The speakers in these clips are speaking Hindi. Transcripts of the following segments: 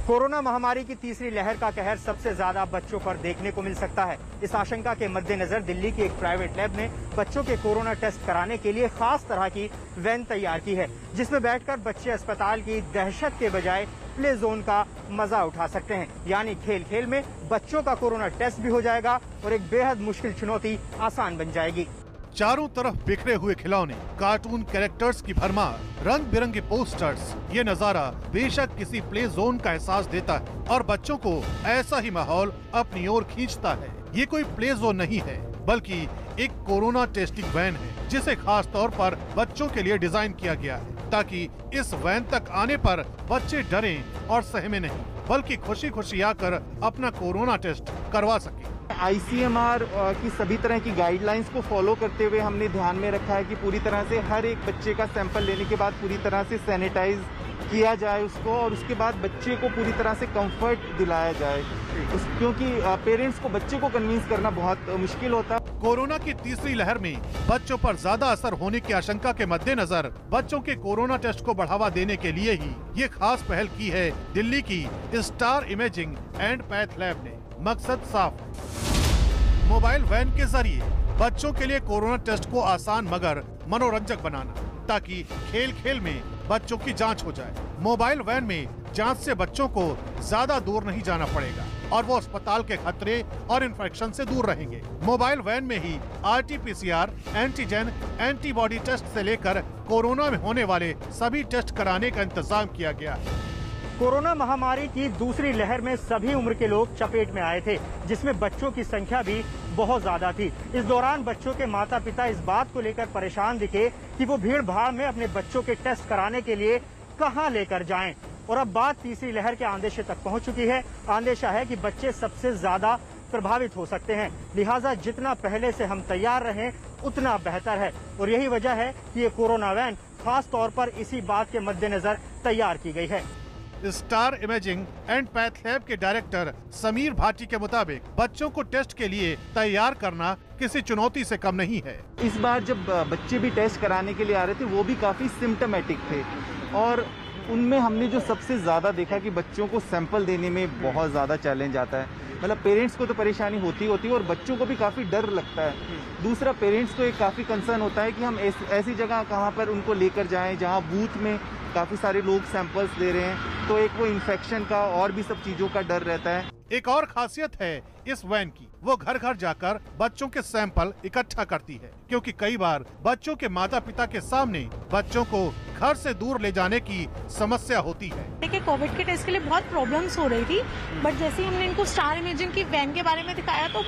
कोरोना महामारी की तीसरी लहर का कहर सबसे ज्यादा बच्चों पर देखने को मिल सकता है। इस आशंका के मद्देनजर दिल्ली की एक प्राइवेट लैब ने बच्चों के कोरोना टेस्ट कराने के लिए खास तरह की वैन तैयार की है, जिसमें बैठकर बच्चे अस्पताल की दहशत के बजाय प्ले जोन का मजा उठा सकते हैं। यानी खेल खेल में बच्चों का कोरोना टेस्ट भी हो जाएगा और एक बेहद मुश्किल चुनौती आसान बन जाएगी। चारों तरफ बिखरे हुए खिलौने, कार्टून कैरेक्टर्स की भरमार, रंग बिरंगे पोस्टर्स, ये नजारा बेशक किसी प्ले जोन का एहसास देता है और बच्चों को ऐसा ही माहौल अपनी ओर खींचता है। ये कोई प्ले जोन नहीं है, बल्कि एक कोरोना टेस्टिंग वैन है, जिसे खास तौर पर बच्चों के लिए डिजाइन किया गया है, ताकि इस वैन तक आने पर बच्चे डरें और सहमे नहीं, बल्कि खुशी खुशी आकर अपना कोरोना टेस्ट करवा सके। ICMR की सभी तरह की गाइडलाइंस को फॉलो करते हुए हमने ध्यान में रखा है कि पूरी तरह से हर एक बच्चे का सैंपल लेने के बाद पूरी तरह से सैनिटाइज किया जाए उसको, और उसके बाद बच्चे को पूरी तरह से कंफर्ट दिलाया जाए, क्योंकि पेरेंट्स को बच्चे को कन्विंस करना बहुत मुश्किल होता है। कोरोना की तीसरी लहर में बच्चों पर ज्यादा असर होने की आशंका के मद्देनजर बच्चों के कोरोना टेस्ट को बढ़ावा देने के लिए ही ये खास पहल की है दिल्ली की star imaging and path lab ने। मकसद साफ है, मोबाइल वैन के जरिए बच्चों के लिए कोरोना टेस्ट को आसान मगर मनोरंजक बनाना, ताकि खेल खेल में बच्चों की जांच हो जाए। मोबाइल वैन में जांच से बच्चों को ज्यादा दूर नहीं जाना पड़ेगा और वो अस्पताल के खतरे और इन्फेक्शन से दूर रहेंगे। मोबाइल वैन में ही RT-PCR, एंटीजन, एंटीबॉडी टेस्ट से लेकर कोरोना में होने वाले सभी टेस्ट कराने का इंतजाम किया गया है। कोरोना महामारी की दूसरी लहर में सभी उम्र के लोग चपेट में आए थे, जिसमें बच्चों की संख्या भी बहुत ज्यादा थी। इस दौरान बच्चों के माता पिता इस बात को लेकर परेशान दिखे कि वो भीड़ भाड़ में अपने बच्चों के टेस्ट कराने के लिए कहां लेकर जाएं। और अब बात तीसरी लहर के अंदेशे तक पहुंच चुकी है। अंदेशा है कि बच्चे सबसे ज्यादा प्रभावित हो सकते हैं, लिहाजा जितना पहले से हम तैयार रहें उतना बेहतर है। और यही वजह है कि ये कोरोना वैन खास तौर पर इसी बात के मद्देनजर तैयार की गई है। Star imaging and path lab के डायरेक्टर समीर भाटी के मुताबिक बच्चों को टेस्ट के लिए तैयार करना किसी चुनौती से कम नहीं है। इस बार जब बच्चे भी टेस्ट कराने के लिए आ रहे थे, वो भी काफी सिम्टोमेटिक थे, और उनमें हमने जो सबसे ज्यादा देखा कि बच्चों को सैंपल देने में बहुत ज्यादा चैलेंज आता है। मतलब पेरेंट्स को तो परेशानी होती है और बच्चों को भी काफी डर लगता है। दूसरा, पेरेंट्स को एक काफी कंसर्न होता है कि हम ऐसी जगह कहाँ पर उनको लेकर जाएं जहाँ बूथ में काफी सारे लोग सैंपल्स दे रहे हैं, तो एक वो इन्फेक्शन का और भी सब चीजों का डर रहता है। एक और खासियत है इस वैन की, वो घर घर जाकर बच्चों के सैंपल इकट्ठा करती है, क्योंकि कई बार बच्चों के माता पिता के सामने बच्चों को घर से दूर ले जाने की समस्या होती है। देखिए, कोविड के टेस्ट के लिए बहुत प्रॉब्लम्स हो रही थी, बट जैसे हमने इनको स्टार इमेजिंग की वैन के बारे में दिखाया तो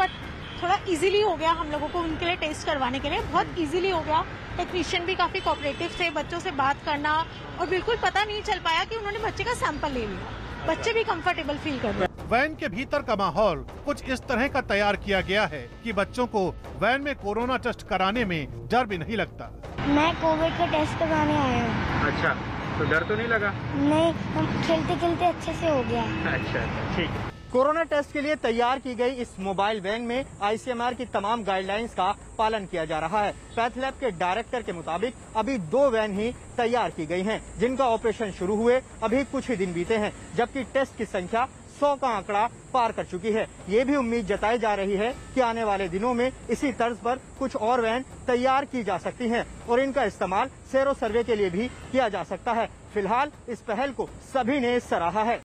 थोड़ा इजीली हो गया हम लोगों को उनके लिए टेस्ट करवाने के लिए, बहुत इजीली हो गया। टेक्नीशियन भी काफी कोऑपरेटिव थे, बच्चों से बात करना, और बिल्कुल पता नहीं चल पाया कि उन्होंने बच्चे का सैंपल ले लिया। बच्चे भी कंफर्टेबल फील कर रहे हैं। वैन के भीतर का माहौल कुछ इस तरह का तैयार किया गया है कि बच्चों को वैन में कोरोना टेस्ट कराने में डर भी नहीं लगता। मैं कोविड का टेस्ट करवाने आया हूँ। अच्छा, तो डर तो नहीं लगा? नहीं, हम खेलते खेलते अच्छे से हो गया। अच्छा, ठीक है। कोरोना टेस्ट के लिए तैयार की गई इस मोबाइल वैन में ICMR की तमाम गाइडलाइंस का पालन किया जा रहा है। पैथ लैब के डायरेक्टर के मुताबिक अभी 2 वैन ही तैयार की गई हैं, जिनका ऑपरेशन शुरू हुए अभी कुछ ही दिन बीते हैं, जबकि टेस्ट की संख्या 100 का आंकड़ा पार कर चुकी है। ये भी उम्मीद जताई जा रही है कि आने वाले दिनों में इसी तर्ज पर कुछ और वैन तैयार की जा सकती हैं और इनका इस्तेमाल सेरो सर्वे के लिए भी किया जा सकता है। फिलहाल इस पहल को सभी ने सराहा है।